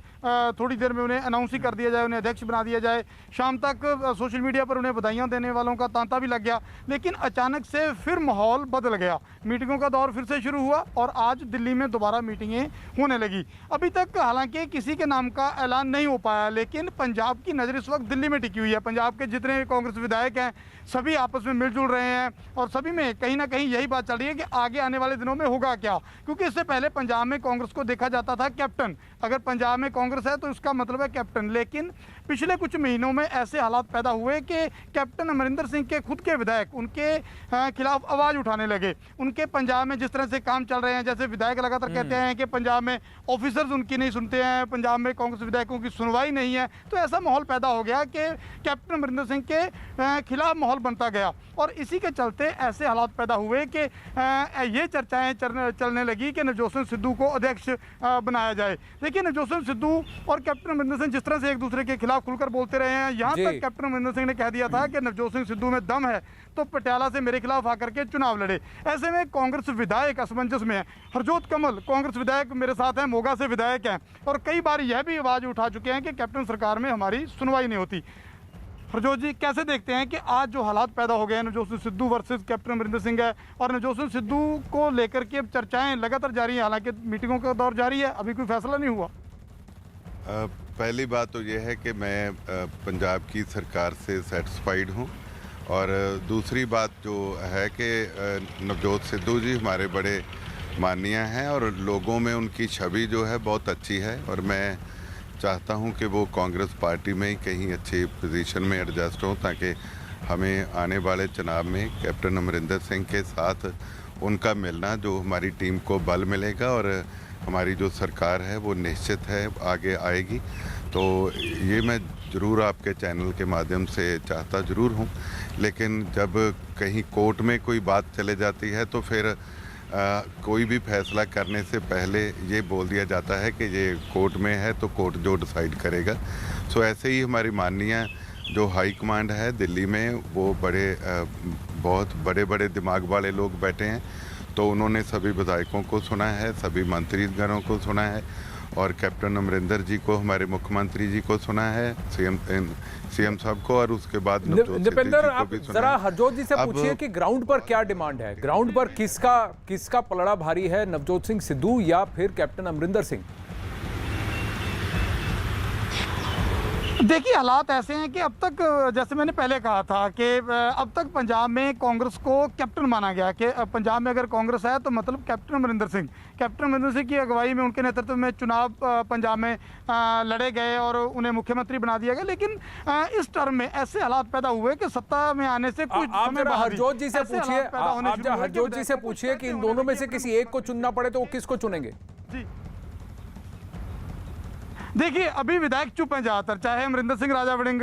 थोड़ी देर में उन्हें अनाउंस ही कर दिया जाए, उन्हें अध्यक्ष बना दिया जाए, शाम तक सोशल मीडिया पर उन्हें बधाइयाँ देने वालों का तांता भी लग गया। लेकिन अचानक से फिर माहौल बदल गया, मीटिंगों का दौर फिर से शुरू हुआ और आज दिल्ली में दोबारा मीटिंगें होने लगी। अभी तक हालांकि किसी के नाम का ऐलान नहीं हो पाया, लेकिन पंजाब की नज़र इस वक्त दिल्ली में टिकी हुई है। पंजाब के जितने कांग्रेस विधायक हैं सभी आपस में मिलजुल रहे हैं और सभी में कहीं ना कहीं यही बात चल रही है कि आगे आने वाले दिनों में होगा क्या। क्योंकि इससे पहले पंजाब में कांग्रेस को देखा जाता था कैप्टन, अगर पंजाब में कांग्रेस है तो इसका मतलब है कैप्टन। लेकिन पिछले कुछ महीनों में ऐसे हालात पैदा हुए कि कैप्टन अमरिंदर सिंह के खुद के विधायक उनके खिलाफ आवाज़ उठाने लगे। उनके पंजाब में जिस तरह से काम चल रहे हैं, जैसे विधायक लगातार कहते हैं कि पंजाब में ऑफिसर्स उनकी नहीं सुनते हैं, पंजाब में कांग्रेस विधायकों की सुनवाई नहीं है, तो ऐसा माहौल पैदा हो गया कि कैप्टन अमरिंदर सिंह के खिलाफ माहौल बनता गया। और इसी के चलते ऐसे हालात पैदा हुए कि ये चर्चाएं चलने लगी कि नवजोत सिंह सिद्धू को अध्यक्ष बनाया जाए। देखिए, नवजोत सिंह सिद्धू और कैप्टन अमरिंदर सिंह जिस तरह से एक दूसरे के खिलाफ खुलकर बोलते रहे हैं, यहाँ तक कैप्टन अमरिंदर सिंह ने कह दिया था कि नवजोत सिंह सिद्धू में दम है तो पटियाला से मेरे खिलाफ आकर के चुनाव लड़े। ऐसे में कांग्रेस विधायक असमंजस में है। हरजोत कमल कांग्रेस विधायक मेरे साथ हैं, मोगा से विधायक हैं और कई बार यह भी आवाज़ उठा चुके हैं कि कैप्टन सरकार में हमारी सुनवाई नहीं होती। हरजोत जी, कैसे देखते हैं कि आज जो हालात पैदा हो गए हैं, नवजोत सिंह सिद्धू वर्सेस कैप्टन अमरिंदर सिंह है और नवजोत सिंह सिद्धू को लेकर के चर्चाएं लगातार जारी हैं, हालांकि मीटिंगों का दौर जारी है, अभी कोई फैसला नहीं हुआ। पहली बात तो ये है कि मैं पंजाब की सरकार से सेटिस्फाइड हूँ और दूसरी बात जो है कि नवजोत सिद्धू जी हमारे बड़े माननीय हैं और लोगों में उनकी छवि जो है बहुत अच्छी है और मैं चाहता हूं कि वो कांग्रेस पार्टी में ही कहीं अच्छी पोजीशन में एडजस्ट हो ताकि हमें आने वाले चुनाव में कैप्टन अमरिंदर सिंह के साथ उनका मिलना जो हमारी टीम को बल मिलेगा और हमारी जो सरकार है वो निश्चित है आगे आएगी। तो ये मैं ज़रूर आपके चैनल के माध्यम से चाहता ज़रूर हूँ, लेकिन जब कहीं कोर्ट में कोई बात चले जाती है तो फिर कोई भी फैसला करने से पहले ये बोल दिया जाता है कि ये कोर्ट में है तो कोर्ट जो डिसाइड करेगा। सो ऐसे ही हमारी माननीय जो हाई कमांड है दिल्ली में वो बहुत बड़े बड़े दिमाग वाले लोग बैठे हैं, तो उन्होंने सभी विधायकों को सुना है, सभी मंत्रीगणों को सुना है और कैप्टन अमरिंदर जी को, हमारे मुख्यमंत्री जी को सुना है, सीएम साहब को और उसके बाद निपेंद्र, आप जरा हरजोत जी से पूछिए कि ग्राउंड पर क्या डिमांड है, ग्राउंड पर किसका पलड़ा भारी है, नवजोत सिंह सिद्धू या फिर कैप्टन अमरिंदर सिंह? देखिए, हालात ऐसे हैं कि अब तक जैसे मैंने पहले कहा था कि अब तक पंजाब में कांग्रेस को कैप्टन माना गया कि पंजाब में अगर कांग्रेस है तो मतलब कैप्टन अमरिंदर सिंह की अगुवाई में, उनके नेतृत्व में चुनाव पंजाब में लड़े गए और उन्हें मुख्यमंत्री बना दिया गया। लेकिन इस टर्म में ऐसे हालात पैदा हुए कि सत्ता में आने से कुछ समय बाद हरजोत जी से पूछिए कि इन दोनों में से किसी एक को चुनना पड़े तो वो किसको चुनेंगे? जी देखिए, अभी विधायक चुप हैं ज़्यादातर, चाहे अमरिंदर सिंह राजा वड़िंग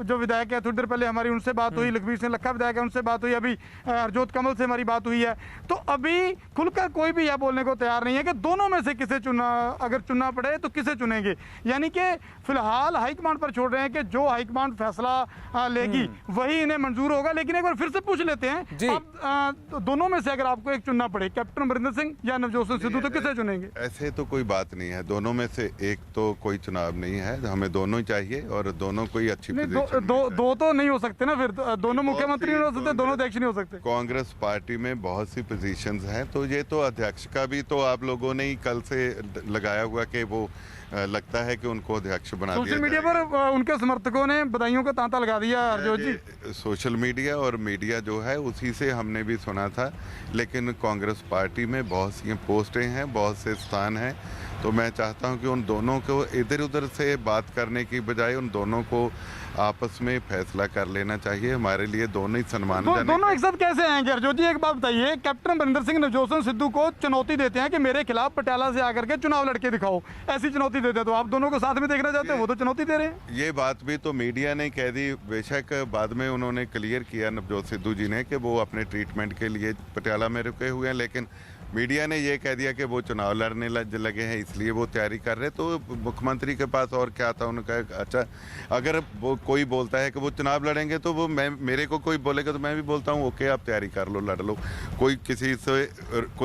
जो विधायक है, थोड़ी देर पहले हमारी उनसे बात हुई, लखबीर सिंह लक्खा विधायक है उनसे बात हुई, अभी हरजोत कमल से हमारी बात हुई है। तो अभी खुलकर कोई भी यह बोलने को तैयार नहीं है कि दोनों में से किसे अगर चुनना पड़े तो किसे चुनेंगे। यानी कि फिलहाल हाईकमांड पर छोड़ रहे हैं कि जो हाईकमांड फैसला लेगी वही इन्हें मंजूर होगा। लेकिन एक बार फिर से पूछ लेते हैं, अब दोनों में से अगर आपको एक चुनना पड़े, कैप्टन अमरिंदर सिंह या नवजोत सिंह सिद्धू, तो किसे चुनेंगे? ऐसे तो कोई बात नहीं है, दोनों में से एक तो कोई चुनाव नहीं है, हमें दोनों ही चाहिए और दोनों को ही अच्छी पोजीशन दो तो नहीं हो सकते ना, फिर दोनों मुख्यमंत्री नहीं हो सकते, दोनों अध्यक्ष नहीं हो सकते। कांग्रेस पार्टी में बहुत सी पोजीशंस हैं, तो ये तो अध्यक्ष का भी तो आप लोगों ने ही कल से लगाया हुआ कि वो लगता है कि उनको अध्यक्ष बना दिया। सोशल मीडिया पर उनके समर्थकों ने बधाइयों का तांता लगा दिया हरजोत जी। सोशल मीडिया और मीडिया जो है उसी से हमने भी सुना था, लेकिन कांग्रेस पार्टी में बहुत सी पोस्टें हैं, बहुत से स्थान हैं, तो मैं चाहता हूं कि उन दोनों को इधर उधर से बात करने की बजाय उन दोनों को आपस में फैसला कर लेना चाहिए। हमारे लिए दोनों ही सम्मानजनक। दोनों एक साथ कैसे आएंगे हरजोत जी? एक बात बताइए, कैप्टन अमरिंदर सिंह नवजोत सिंह सिद्धू को चुनौती देते हैं कि मेरे खिलाफ पटियाला से आकर के चुनाव लड़के दिखाओ, ऐसी चुनौती देते हैं, तो आप दोनों को साथ में देखना चाहते हैं, वो तो चुनौती दे रहे हैं। ये बात भी तो मीडिया ने कह दी, बेशक बाद में उन्होंने क्लियर किया नवजोत सिद्धू जी ने कि वो अपने ट्रीटमेंट के लिए पटियाला में रुके हुए हैं, लेकिन मीडिया ने ये कह दिया कि वो चुनाव लड़ने लगे हैं, इसलिए वो तैयारी कर रहे। तो मुख्यमंत्री के पास और क्या था? उन्होंने कहा अच्छा, अगर वो कोई बोलता है कि वो चुनाव लड़ेंगे तो वो मेरे को कोई बोलेगा तो मैं भी बोलता हूँ ओके, आप तैयारी कर लो, लड़ लो, कोई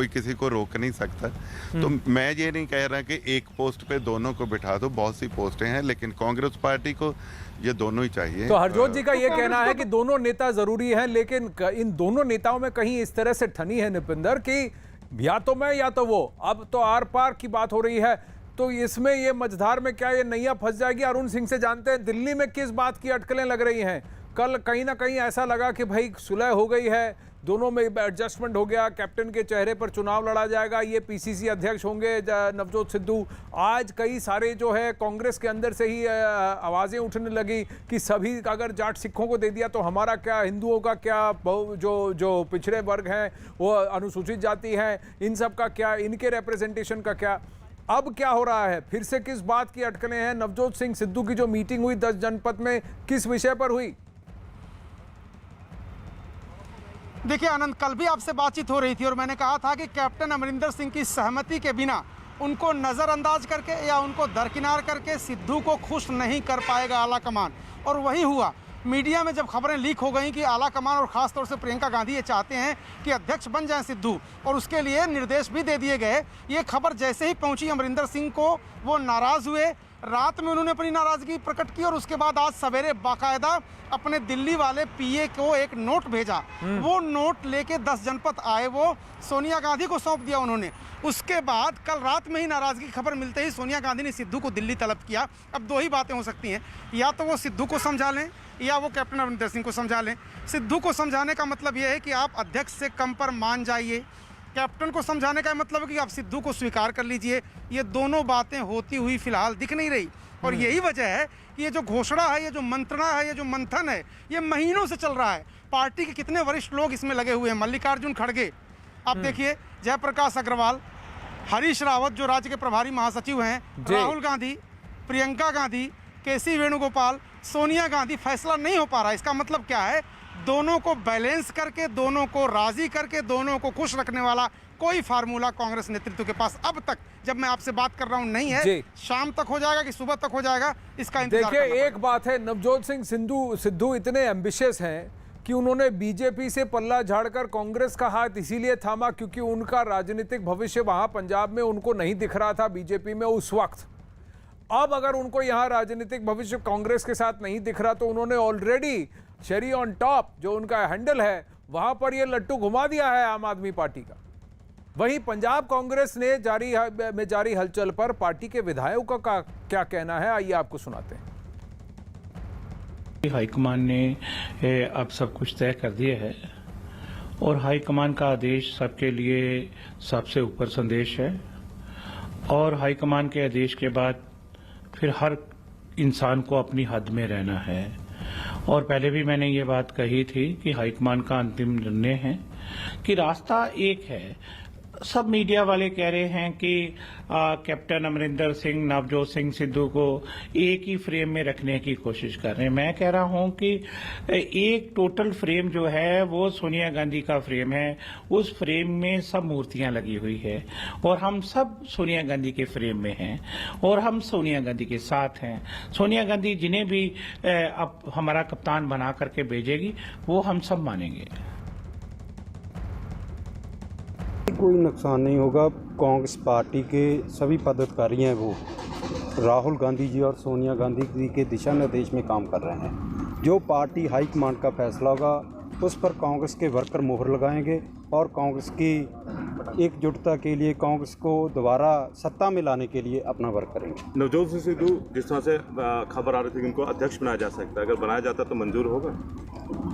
किसी को रोक नहीं सकता। तो मैं ये नहीं कह रहा कि एक पोस्ट पे दोनों को बिठा दो, बहुत सी पोस्टें हैं, लेकिन कांग्रेस पार्टी को ये दोनों ही चाहिए। तो हरजोत जी का ये कहना है कि दोनों नेता जरूरी हैं, लेकिन इन दोनों नेताओं में कहीं इस तरह से ठनी है निपिंदर कि या तो मैं या तो वो, अब तो आर पार की बात हो रही है, तो इसमें ये मझधार में क्या ये नैया फंस जाएगी? अरुण सिंह से जानते हैं दिल्ली में किस बात की अटकलें लग रही हैं। कल कहीं ना कहीं ऐसा लगा कि भाई सुलह हो गई है, दोनों में एडजस्टमेंट हो गया, कैप्टन के चेहरे पर चुनाव लड़ा जाएगा, ये पीसीसी अध्यक्ष होंगे नवजोत सिद्धू। आज कई सारे जो है कांग्रेस के अंदर से ही आवाज़ें उठने लगी कि सभी अगर जाट सिखों को दे दिया तो हमारा क्या, हिंदुओं का क्या, जो पिछड़े वर्ग हैं वो अनुसूचित जाति हैं, इन सब का क्या, इनके रिप्रेजेंटेशन का क्या? अब क्या हो रहा है? फिर से किस बात की अटकलें हैं? नवजोत सिंह सिद्धू की जो मीटिंग हुई 10 जनपद में, किस विषय पर हुई? देखिए आनंद, कल भी आपसे बातचीत हो रही थी और मैंने कहा था कि कैप्टन अमरिंदर सिंह की सहमति के बिना उनको नज़रअंदाज करके या उनको दरकिनार करके सिद्धू को खुश नहीं कर पाएगा आला कमान, और वही हुआ। मीडिया में जब खबरें लीक हो गई कि आला कमान और ख़ास तौर से प्रियंका गांधी ये चाहते हैं कि अध्यक्ष बन जाएं सिद्धू, और उसके लिए निर्देश भी दे दिए गए, ये खबर जैसे ही पहुंची अमरिंदर सिंह को, वो नाराज़ हुए। रात में उन्होंने अपनी नाराज़गी प्रकट की और उसके बाद आज सवेरे बाकायदा अपने दिल्ली वाले पीए को एक नोट भेजा। वो नोट लेके 10 जनपद आए, वो सोनिया गांधी को सौंप दिया उन्होंने। उसके बाद कल रात में ही नाराज़गी खबर मिलते ही सोनिया गांधी ने सिद्धू को दिल्ली तलब किया। अब दो ही बातें हो सकती हैं, या तो वो सिद्धू को समझा लें या वो कैप्टन अमरिंदर सिंह को समझा लें। सिद्धू को समझाने का मतलब यह है कि आप अध्यक्ष से कम पर मान जाइए, कैप्टन को समझाने का मतलब है कि आप सिद्धू को स्वीकार कर लीजिए। ये दोनों बातें होती हुई फिलहाल दिख नहीं रही, और यही वजह है कि ये जो घोषणा है, ये जो मंत्रणा है, ये जो मंथन है, ये महीनों से चल रहा है। पार्टी के कितने वरिष्ठ लोग इसमें लगे हुए हैं, मल्लिकार्जुन खड़गे, आप देखिए, जयप्रकाश अग्रवाल, हरीश रावत जो राज्य के प्रभारी महासचिव हैं, राहुल गांधी, प्रियंका गांधी, केसी वेणुगोपाल, सोनिया गांधी। फैसला नहीं हो पा रहा। इसका मतलब क्या है? दोनों को बैलेंस करके, दोनों को राजी करके, दोनों को खुश रखने वाला कोई फार्मूला कांग्रेस नेतृत्व के पास अब तक, जब मैं आपसे बात कर रहा हूं, नहीं है। शाम तक हो जाएगा कि सुबह तक हो जाएगा, इसका इंतजार करना देखिए, एक बात है, नवजोत सिंह सिद्धू इतने एम्बिशियस हैं कि उन्होंने बीजेपी से पल्ला झाड़कर कांग्रेस का हाथ इसीलिए थामा क्योंकि उनका राजनीतिक भविष्य वहां पंजाब में उनको नहीं दिख रहा था बीजेपी में उस वक्त। अब अगर उनको यहाँ राजनीतिक भविष्य कांग्रेस के साथ नहीं दिख रहा तो उन्होंने ऑलरेडी शेरी ऑन टॉप जो उनका हैंडल है वहां पर ये लट्टू घुमा दिया है आम आदमी पार्टी का। वहीं पंजाब कांग्रेस ने जारी हलचल पर पार्टी के विधायकों का क्या कहना है, आइए आपको सुनाते हैं। हाईकमान ने अब सब कुछ तय कर दिया है और हाईकमान का आदेश सबके लिए सबसे ऊपर संदेश है, और हाईकमान के आदेश के बाद फिर हर इंसान को अपनी हद में रहना है। और पहले भी मैंने ये बात कही थी कि हाईकमान का अंतिम निर्णय है कि रास्ता एक है। सब मीडिया वाले कह रहे हैं कि कैप्टन अमरिंदर सिंह, नवजोत सिंह सिद्धू को एक ही फ्रेम में रखने की कोशिश कर रहे हैं। मैं कह रहा हूं कि एक टोटल फ्रेम जो है वो सोनिया गांधी का फ्रेम है। उस फ्रेम में सब मूर्तियां लगी हुई है और हम सब सोनिया गांधी के फ्रेम में हैं और हम सोनिया गांधी के साथ हैं। सोनिया गांधी जिन्हें भी अब हमारा कप्तान बना करके भेजेगी वो हम सब मानेंगे। कोई नुकसान नहीं होगा। कांग्रेस पार्टी के सभी पदाधिकारी हैं वो राहुल गांधी जी और सोनिया गांधी जी के दिशा निर्देश में काम कर रहे हैं। जो पार्टी हाईकमांड का फैसला होगा उस पर कांग्रेस के वर्कर मोहर लगाएंगे और कांग्रेस की एकजुटता के लिए, कांग्रेस को दोबारा सत्ता में लाने के लिए अपना वर्क करेंगे। नवजोत सिंह सिद्धू जिस तरह से खबर आ रही थी कि उनको अध्यक्ष बनाया जा सकता है, अगर बनाया जाता तो मंजूर होगा?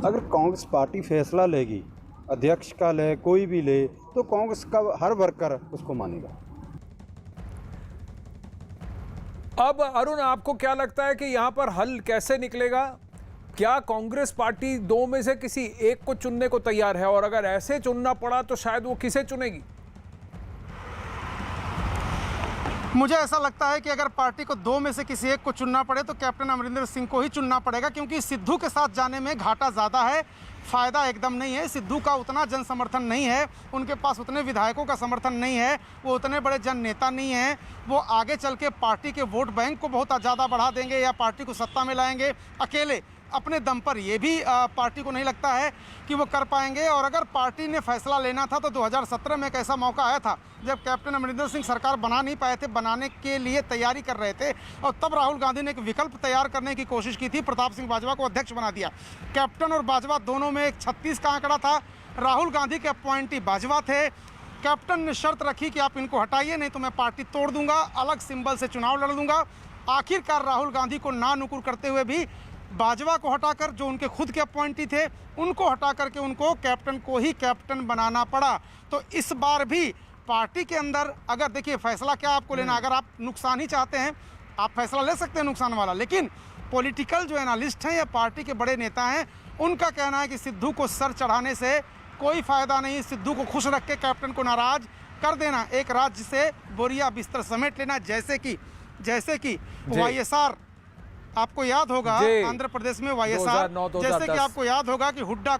अगर कांग्रेस पार्टी फैसला लेगी, अध्यक्ष का ले, कोई भी ले, तो कांग्रेस का हर वर्कर उसको मानेगा। अब अरुण, आपको क्या लगता है कि यहां पर हल कैसे निकलेगा? क्या कांग्रेस पार्टी दो में से किसी एक को चुनने को तैयार है, और अगर ऐसे चुनना पड़ा तो शायद वो किसे चुनेगी? मुझे ऐसा लगता है कि अगर पार्टी को दो में से किसी एक को चुनना पड़े तो कैप्टन अमरिंदर सिंह को ही चुनना पड़ेगा, क्योंकि सिद्धू के साथ जाने में घाटा ज़्यादा है, फ़ायदा एकदम नहीं है। सिद्धू का उतना जन समर्थन नहीं है, उनके पास उतने विधायकों का समर्थन नहीं है, वो उतने बड़े जन नेता नहीं हैं। वो आगे चल के पार्टी के वोट बैंक को बहुत ज़्यादा बढ़ा देंगे या पार्टी को सत्ता में लाएंगे अकेले अपने दम पर, ये भी पार्टी को नहीं लगता है कि वो कर पाएंगे। और अगर पार्टी ने फैसला लेना था तो 2017 में एक ऐसा मौका आया था जब कैप्टन अमरिंदर सिंह सरकार बना नहीं पाए थे, बनाने के लिए तैयारी कर रहे थे, और तब राहुल गांधी ने एक विकल्प तैयार करने की कोशिश की थी, प्रताप सिंह बाजवा को अध्यक्ष बना दिया। कैप्टन और बाजवा दोनों में एक 36 का आंकड़ा था। राहुल गांधी के अपॉइंटी बाजवा थे। कैप्टन ने शर्त रखी कि आप इनको हटाइए, नहीं तो मैं पार्टी तोड़ दूंगा, अलग सिंबल से चुनाव लड़ दूंगा। आखिरकार राहुल गांधी को ना नुकुर करते हुए भी बाजवा को हटाकर, जो उनके खुद के अपॉइंटी थे, उनको हटा करके उनको कैप्टन को ही कैप्टन बनाना पड़ा। तो इस बार भी पार्टी के अंदर, अगर देखिए फैसला क्या आपको लेना, अगर आप नुकसान ही चाहते हैं आप फैसला ले सकते हैं नुकसान वाला, लेकिन पॉलिटिकल जो एनालिस्ट हैं या पार्टी के बड़े नेता हैं, उनका कहना है कि सिद्धू को सर चढ़ाने से कोई फ़ायदा नहीं। सिद्धू को खुश रख के कैप्टन को नाराज़ कर देना, एक राज्य से बोरिया बिस्तर समेट लेना, जैसे कि वाईएसआर, आपको याद होगा आंध्र प्रदेश में वाईएसआर, जैसे कि आपको याद होगा कि हुड्डा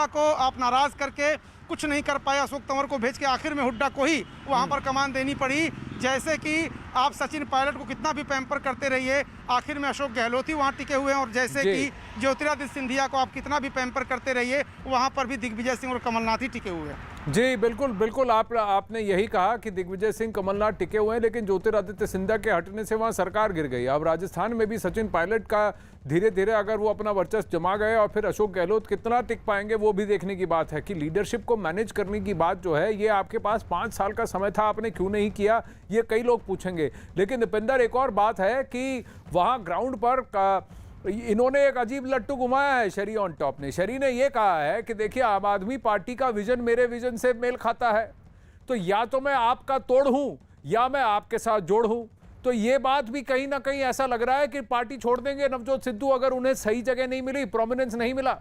को आप नाराज करके कुछ नहीं कर पाए, अशोक तंवर को भेज के आखिर में हुड्डा को ही वहां पर कमान देनी पड़ी। जैसे कि आप सचिन पायलट को कितना भी पैम्पर करते रहिए, आखिर में अशोक गहलोत ही वहां टिके हुए हैं। और जैसे कि ज्योतिरादित्य सिंधिया को आप कितना भी पैम्पर करते रहिए, वहां पर भी दिग्विजय सिंह और कमलनाथ ही टिके हुए हैं। जी बिल्कुल, आपने यही कहा कि दिग्विजय सिंह, कमलनाथ टिके हुए हैं, लेकिन ज्योतिरादित्य सिंधिया के हटने से वहां सरकार गिर गई। अब राजस्थान में भी सचिन पायलट का धीरे धीरे अगर वो अपना वर्चस्व जमा गए, और फिर अशोक गहलोत कितना टिक पाएंगे वो भी देखने की बात है। कि लीडरशिप को मैनेज करने की बात जो है, ये आपके पास 5 साल का समय था, आपने क्यों नहीं किया, ये कई लोग पूछेंगे। लेकिन दीपेंद्र, एक और बात है कि वहाँ ग्राउंड पर इन्होंने एक अजीब लट्टू घुमाया है शरी ऑन टॉप ने। शरी ने यह कहा है कि देखिए, आम आदमी पार्टी का विजन मेरे विजन से मेल खाता है, तो या तो मैं आपका तोड़ हूं या मैं आपके साथ जोड़ हूं। तो ये बात भी कहीं ना कहीं ऐसा लग रहा है कि पार्टी छोड़ देंगे नवजोत सिद्धू अगर उन्हें सही जगह नहीं मिली, प्रोमिनेंस नहीं मिला।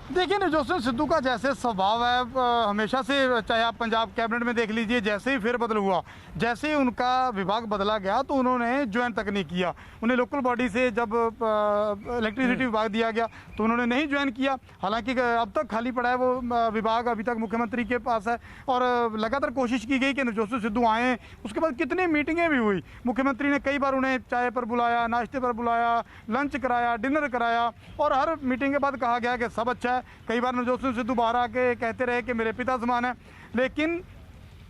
देखिए, नवजोत सिंह सिद्धू का जैसे स्वभाव है हमेशा से, चाहे आप पंजाब कैबिनेट में देख लीजिए, जैसे ही फेरबदल हुआ, जैसे ही उनका विभाग बदला गया तो उन्होंने ज्वाइन तक नहीं किया। उन्हें लोकल बॉडी से जब इलेक्ट्रिसिटी विभाग दिया गया तो उन्होंने नहीं ज्वाइन किया। हालांकि अब तक खाली पड़ा है वो विभाग, अभी तक मुख्यमंत्री के पास है, और लगातार कोशिश की गई कि नवजोत सिंह सिद्धू आएँ। उसके बाद कितनी मीटिंगें भी हुई, मुख्यमंत्री ने कई बार उन्हें चाय पर बुलाया, नाश्ते पर बुलाया, लंच कराया, डिनर कराया, और हर मीटिंग के बाद कहा गया कि सब अच्छा। कई बार नवजोत सिंह सिद्धू बाहर आके कहते रहे कि मेरे पिता समान है। लेकिन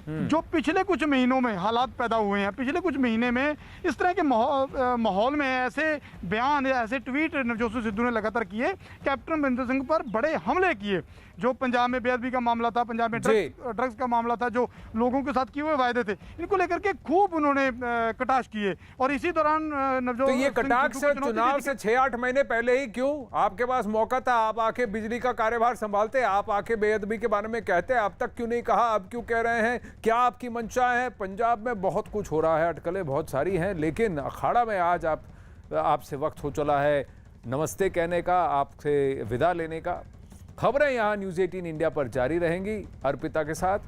जो पिछले कुछ महीनों में हालात पैदा हुए हैं, पिछले कुछ महीने में इस तरह के माहौल में ऐसे बयान, ऐसे ट्वीट नवजोत सिंह सिद्धू ने लगातार किए, कैप्टन अमरिंदर सिंह पर बड़े हमले किए। जो पंजाब में बेअदबी का मामला था, पंजाब में ड्रग्स का मामला था, जो लोगों के साथ किए हुए वायदे थे, इनको लेकर के खूब उन्होंने कटाक्ष किए। और इसी दौरान नवजोत, तो ये कटाक्ष चुनाव से 6-8 महीने पहले ही क्यों? आपके पास मौका था, आप आके बिजली का कार्यभार संभालते, आप आके बेअदबी के बारे में कहते, अब तक क्यों नहीं कहा, अब क्यों कह रहे हैं? क्या आपकी मंशा है? पंजाब में बहुत कुछ हो रहा है, अटकलें बहुत सारी हैं, लेकिन अखाड़ा में आज आपसे वक्त हो चला है नमस्ते कहने का, आपसे विदा लेने का। खबरें यहाँ न्यूज़ 18 इंडिया पर जारी रहेंगी अर्पिता के साथ।